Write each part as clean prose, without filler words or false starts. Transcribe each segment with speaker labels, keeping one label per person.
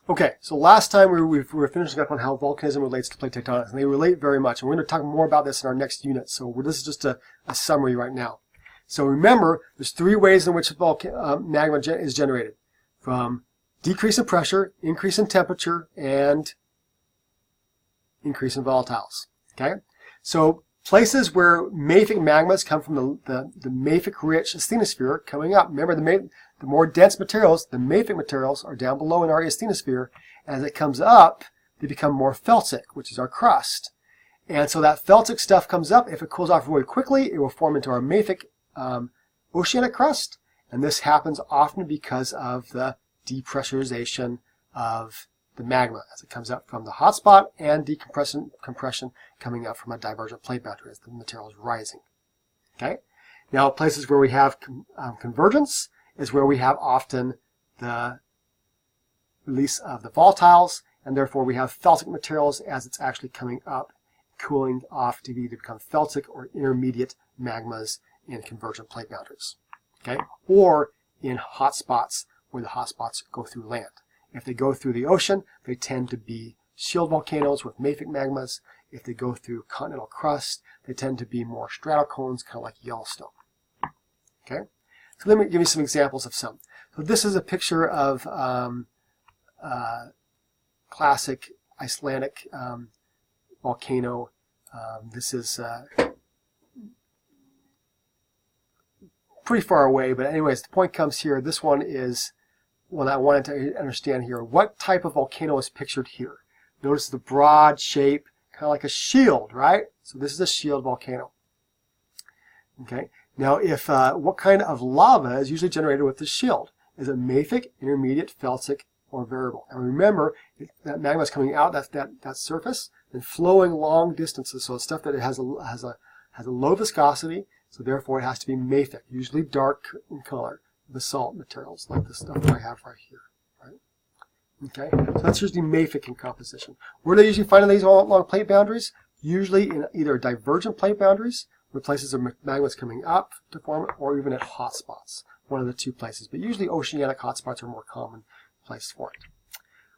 Speaker 1: Okay, so last time we were finishing up on how volcanism relates to plate tectonics, and they relate very much. And we're going to talk more about this in our next unit. So this is just a summary right now. So remember, there's three ways in which magma is generated: from decrease in pressure, increase in temperature, and increase in volatiles. Okay, so places where mafic magmas come from the mafic-rich asthenosphere coming up. Remember, the more dense materials, the mafic materials, are down below in our asthenosphere. As it comes up, they become more felsic, which is our crust. And so that felsic stuff comes up. If it cools off really quickly, it will form into our mafic oceanic crust. And this happens often because of the depressurization of the magma as it comes up from the hot spot, and compression coming up from a divergent plate boundary as the material is rising. Okay. Now, places where we have convergence is where we have often the release of the volatiles, and therefore we have felsic materials as it's actually coming up, cooling off to either become felsic or intermediate magmas in convergent plate boundaries. Okay, or in hot spots where the hot spots go through land. If they go through the ocean, they tend to be shield volcanoes with mafic magmas. If they go through continental crust, they tend to be more stratocones, kind of like Yellowstone. Okay, so let me give you some examples of some. So this is a picture of classic Icelandic volcano. This is pretty far away, but anyways, the point comes here. This one is one I wanted to understand here. What type of volcano is pictured here? Notice the broad shape, kind of like a shield, right? So this is a shield volcano. Okay. Now, if what kind of lava is usually generated with the shield? Is it mafic, intermediate, felsic, or variable? And remember, that magma is coming out that surface and flowing long distances. So it's stuff that it has a low viscosity. So therefore, it has to be mafic, usually dark in color. Basalt materials like the stuff that I have right here, right? Okay, so that's usually mafic in composition. Where do they usually find these along plate boundaries? Usually in either divergent plate boundaries, where places of magma is coming up to form, or even at hot spots, one of the two places. But usually oceanic hot spots are a more common place for it.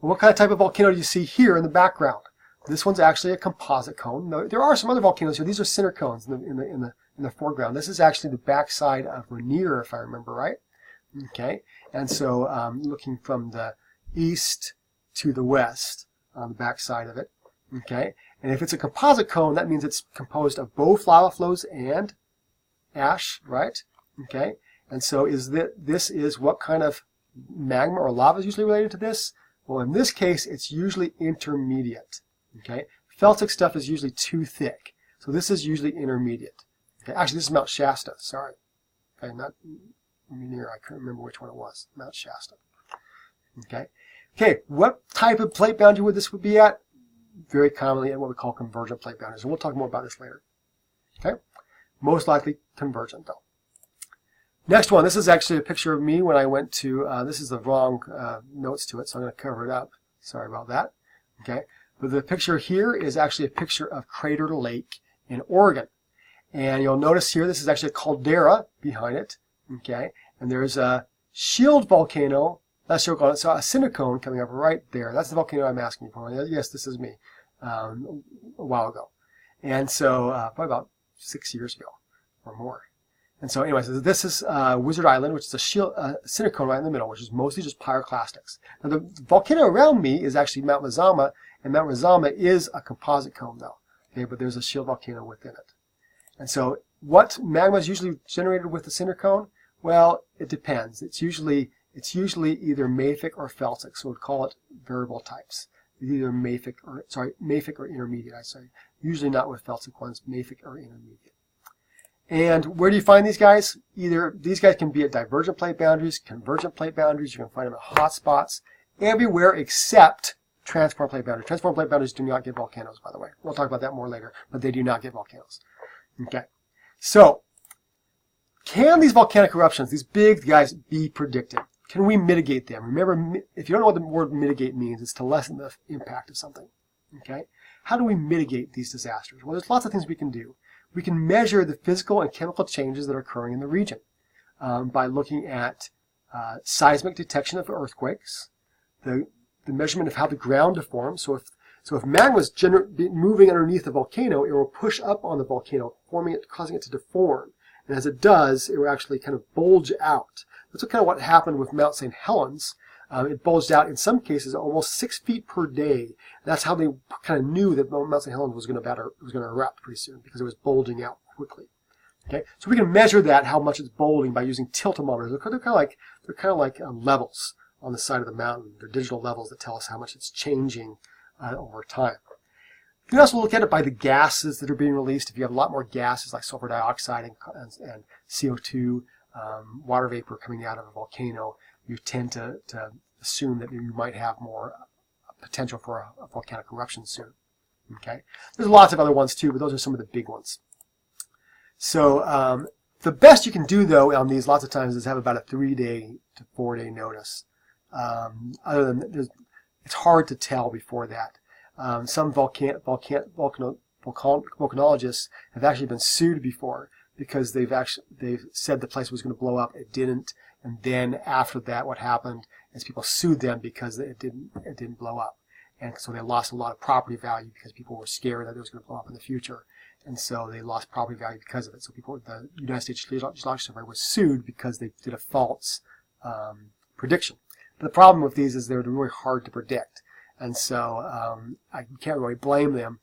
Speaker 1: Well, what kind of type of volcano do you see here in the background? This one's actually a composite cone. Now, there are some other volcanoes here. These are cinder cones in the foreground. This is actually the backside of Rainier, if I remember right. Okay, and so looking from the east to the west on the back side of it. Okay, and if it's a composite cone, that means it's composed of both lava flows and ash, right? Okay, and so this is what kind of magma or lava is usually related to this? Well, in this case, it's usually intermediate. Okay, felsic stuff is usually too thick, so this is usually intermediate. Okay, actually, this is Mount Shasta. Sorry, okay, not near. I couldn't remember which one it was. Mount Shasta. Okay. Okay. What type of plate boundary would this be at? Very commonly at what we call convergent plate boundaries, and we'll talk more about this later. Okay. Most likely convergent, though. Next one. This is actually a picture of me when I went to. This is the wrong notes to it, so I'm going to cover it up. Sorry about that. Okay. But the picture here is actually a picture of Crater Lake in Oregon, and you'll notice here this is actually a caldera behind it. Okay, and there's a shield volcano, that's so a cinder cone coming up right there. That's the volcano I'm asking you for. Yes, this is me, a while ago. And so, probably about 6 years ago or more. And so anyways, this is Wizard Island, which is a cinder cone right in the middle, which is mostly just pyroclastics. Now the volcano around me is actually Mount Mazama, and Mount Mazama is a composite cone though. Okay, but there's a shield volcano within it. And so what magma is usually generated with the cinder cone? Well, it depends. It's usually either mafic or felsic, so we'd call it variable types. Either mafic or intermediate, I say. Usually not with felsic ones, mafic or intermediate. And where do you find these guys? Either these guys can be at divergent plate boundaries, convergent plate boundaries. You can find them at hot spots, everywhere except transform plate boundaries. Transform plate boundaries do not get volcanoes, by the way. We'll talk about that more later, but they do not get volcanoes. Okay, so can these volcanic eruptions, these big guys, be predicted? Can we mitigate them? Remember, if you don't know what the word mitigate means, it's to lessen the impact of something. Okay, how do we mitigate these disasters? Well, there's lots of things we can do. We can measure the physical and chemical changes that are occurring in the region by looking at seismic detection of earthquakes, the the measurement of how the ground deforms. So if magma is moving underneath the volcano, it will push up on the volcano, forming it, causing it to deform. And as it does, it will actually kind of bulge out. That's kind of what happened with Mount St. Helens. It bulged out in some cases almost 6 feet per day. That's how they kind of knew that Mount St. Helens was going to erupt pretty soon, because it was bulging out quickly. Okay, so we can measure that, how much it's bulging, by using tiltometers. They're kind of like levels on the side of the mountain. They're digital levels that tell us how much it's changing over time. You can also look at it by the gases that are being released. If you have a lot more gases like sulfur dioxide and CO2, water vapor coming out of a volcano, you tend to assume that you might have more potential for a volcanic eruption soon. Okay, there's lots of other ones too, but those are some of the big ones. So the best you can do, though, on these lots of times is have about a 3-day to 4-day notice. Other than it's hard to tell before that. Some volcanologists have actually been sued before because they've said the place was going to blow up. It didn't, and then after that, what happened is people sued them because it didn't blow up, and so they lost a lot of property value because people were scared that it was going to blow up in the future. And so they lost property value because of it. So the United States Geological Survey was sued because they did a false prediction. But the problem with these is they're really hard to predict. And so I can't really blame them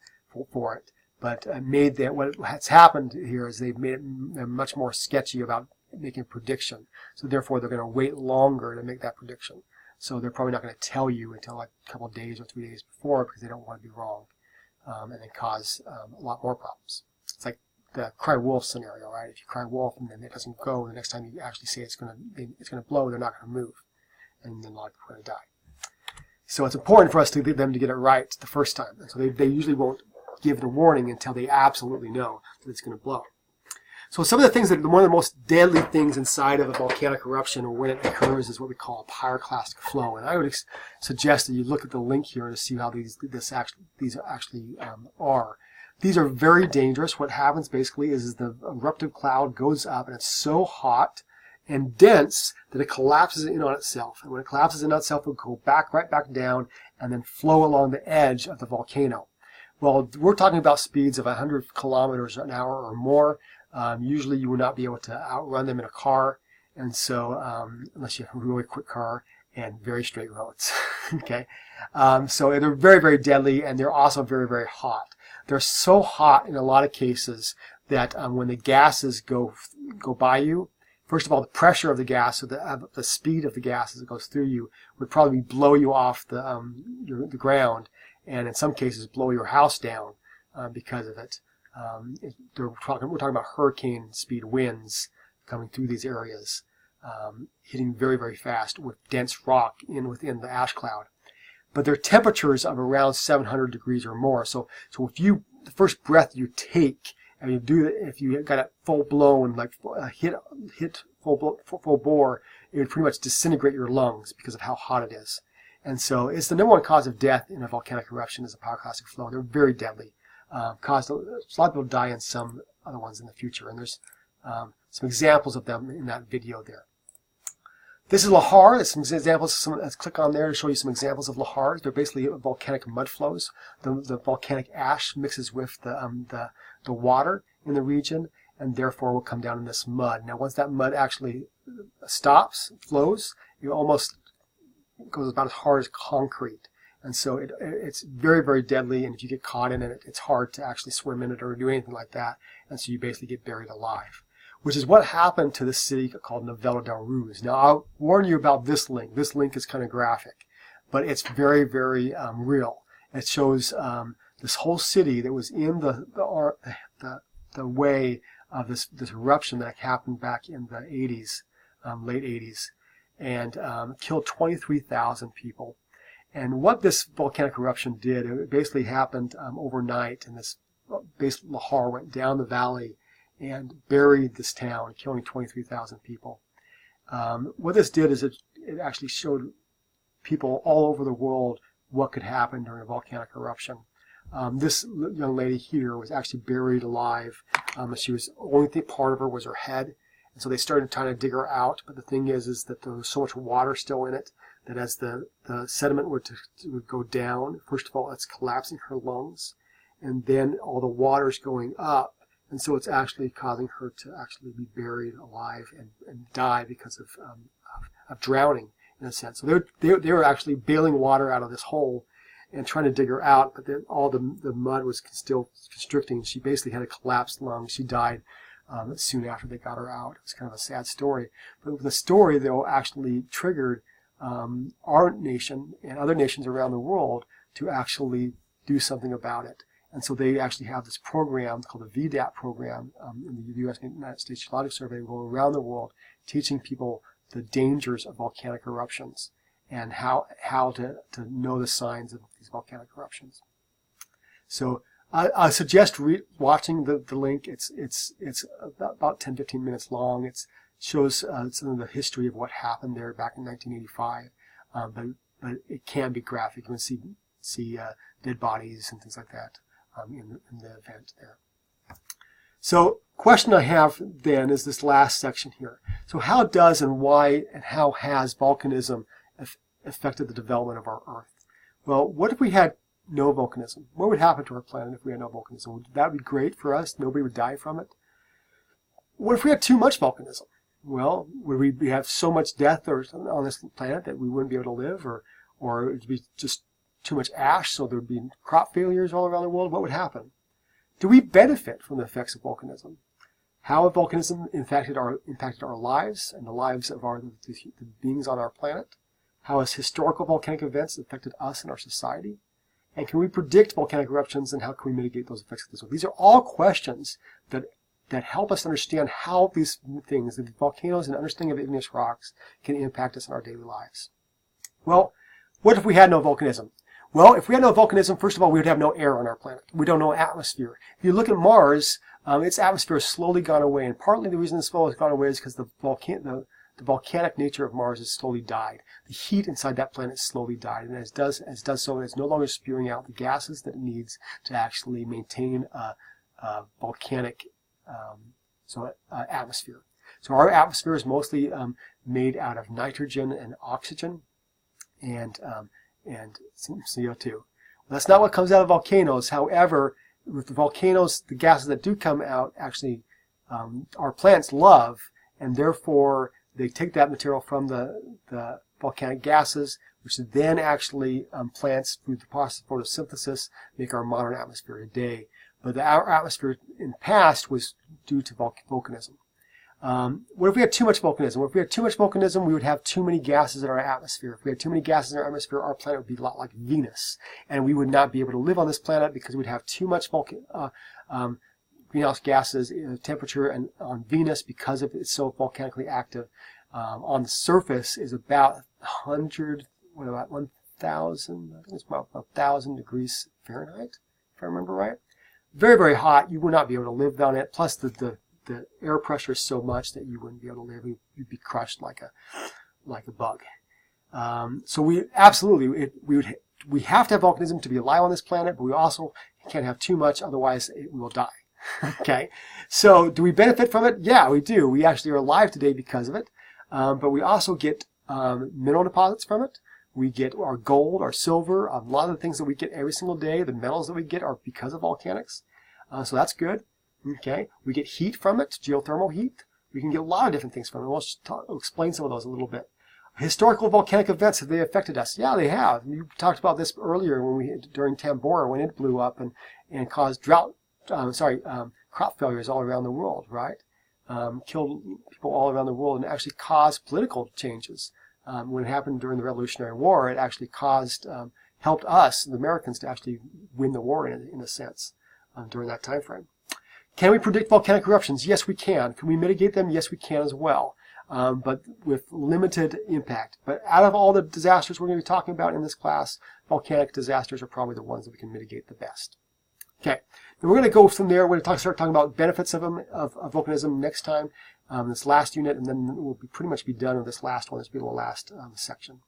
Speaker 1: for it. But what has happened here is they've made them much more sketchy about making a prediction. So therefore they're going to wait longer to make that prediction. So they're probably not going to tell you until like a couple of days or 3 days before, because they don't want to be wrong. And then cause a lot more problems. It's like the cry wolf scenario, right? If you cry wolf and then it doesn't go, the next time you actually say it's going to blow, they're not going to move, and then a lot of people are going to die. So it's important for us to get them to get it right the first time. And so they usually won't give the warning until they absolutely know that it's going to blow. So some of the things that one of the most deadly things inside of a volcanic eruption, or when it occurs, is what we call a pyroclastic flow. And I would suggest that you look at the link here to see how these actually are. These are very dangerous. What happens basically is the eruptive cloud goes up, and it's so hot and dense that it collapses in on itself. And when it collapses in on itself, it will go right back down and then flow along the edge of the volcano. Well, we're talking about speeds of 100 kilometers an hour or more. Usually you will not be able to outrun them in a car, and so unless you have a really quick car and very straight roads. Okay, so they're very, very deadly, and they're also very, very hot. They're so hot in a lot of cases that when the gases go by you, first of all, the pressure of the gas, or the speed of the gas as it goes through you, would probably blow you off the ground, and in some cases blow your house down because of it. We're talking about hurricane speed winds coming through these areas, hitting very, very fast with dense rock within the ash cloud. But there are temperatures of around 700 degrees or more. So if the first breath you take, and if you got it full blown, like hit full bore, it would pretty much disintegrate your lungs because of how hot it is. And so it's the number one cause of death in a volcanic eruption is a pyroclastic flow. They're very deadly. A lot of people die in some other ones in the future, and there's some examples of them in that video there. This is lahar. There's some examples. Let's click on there to show you some examples of lahars. They're basically volcanic mud flows. The volcanic ash mixes with the water in the region, and therefore will come down in this mud. Now, once that mud actually stops, flows, it almost goes about as hard as concrete. And so it's very, very deadly, and if you get caught in it, it's hard to actually swim in it or do anything like that, and so you basically get buried alive, which is what happened to the city called Novella del Ruz. Now, I'll warn you about this link. This link is kind of graphic, but it's very, very real. It shows this whole city that was in the way of this eruption that happened back in the 80s, late 80s, and killed 23,000 people. And what this volcanic eruption did, it basically happened overnight, and this base lahar went down the valley and buried this town, killing 23,000 people. What this did is it actually showed people all over the world what could happen during a volcanic eruption. This young lady here was actually buried alive. She was, only part of her was her head, and so they started trying to dig her out. But the thing is that there was so much water still in it that as the sediment would go down, first of all, it's collapsing her lungs, and then all the water's going up, and so it's actually causing her to actually be buried alive and die because of drowning, in a sense. So they were actually bailing water out of this hole and trying to dig her out, but then all the mud was still constricting. She basically had a collapsed lung. She died soon after they got her out. It was kind of a sad story. But the story, though, actually triggered our nation and other nations around the world to actually do something about it. And so they actually have this program called the VDAP program in the U.S. United States Geological Survey, going around the world teaching people the dangers of volcanic eruptions and how to know the signs of these volcanic eruptions. So I suggest watching the link. It's about 10-15 minutes long. It shows some of the history of what happened there back in 1985, but it can be graphic. You can see dead bodies and things like that in the event there. So question I have then is this last section here. So how does and why and how has volcanism affected the development of our Earth? Well, what if we had no volcanism? What would happen to our planet if we had no volcanism? Would that be great for us? Nobody would die from it? What if we had too much volcanism? Well, would we have so much death on this planet that we wouldn't be able to live, or it would be just too much ash, so there would be crop failures all around the world? What would happen? Do we benefit from the effects of volcanism? How have volcanism impacted our lives and the lives of the beings on our planet? How has historical volcanic events affected us and our society? And can we predict volcanic eruptions, and how can we mitigate those effects of this? These are all questions that help us understand how these things, the volcanoes and understanding of igneous rocks, can impact us in our daily lives. Well, what if we had no volcanism? Well, if we had no volcanism, first of all, we would have no air on our planet. We don't know atmosphere. If you look at Mars, its atmosphere has slowly gone away, and partly the reason it's slowly gone away is because the volcanic nature of Mars has slowly died. The heat inside that planet slowly died, and as it does so, it's no longer spewing out the gases that it needs to actually maintain a volcanic atmosphere. So our atmosphere is mostly made out of nitrogen and oxygen and some CO2. Well, that's not what comes out of volcanoes. However, with the volcanoes, the gases that do come out actually our plants love, and therefore they take that material from the volcanic gases, which then actually plants, through the process of photosynthesis, make our modern atmosphere today. But our atmosphere in the past was due to volcanism. What if we had too much volcanism? Well, if we had too much volcanism, we would have too many gases in our atmosphere. If we had too many gases in our atmosphere, our planet would be a lot like Venus, and we would not be able to live on this planet because we'd have too much greenhouse gases in temperature, and on Venus, because of it's so volcanically active, on the surface is about 1,000, I think it's about 1,000 degrees Fahrenheit, if I remember right. Very, very hot. You would not be able to live on it. Plus the air pressure is so much that you wouldn't be able to live. You'd be crushed like a bug. So we absolutely, we have to have volcanism to be alive on this planet, but we also can't have too much, otherwise we will die. Okay, so do we benefit from it? Yeah, we do. We actually are alive today because of it, but we also get mineral deposits from it. We get our gold, our silver, a lot of the things that we get every single day, the metals that we get are because of volcanics. So that's good. Okay, we get heat from it, geothermal heat. We can get a lot of different things from it. We'll explain some of those a little bit. Historical volcanic events, have they affected us? Yeah, they have. You talked about this earlier during Tambora, when it blew up and caused crop failures all around the world, right? Killed people all around the world and actually caused political changes. When it happened during the Revolutionary War, it actually helped us, the Americans, to actually win the war in a sense during that time frame. Can we predict volcanic eruptions? Yes, we can. Can we mitigate them? Yes, we can as well, but with limited impact. But out of all the disasters we're going to be talking about in this class, volcanic disasters are probably the ones that we can mitigate the best. Okay, then we're going to go from there. We're going to start talking about benefits of volcanism next time, this last unit, and then we'll pretty much be done with this last one. This will be the last section.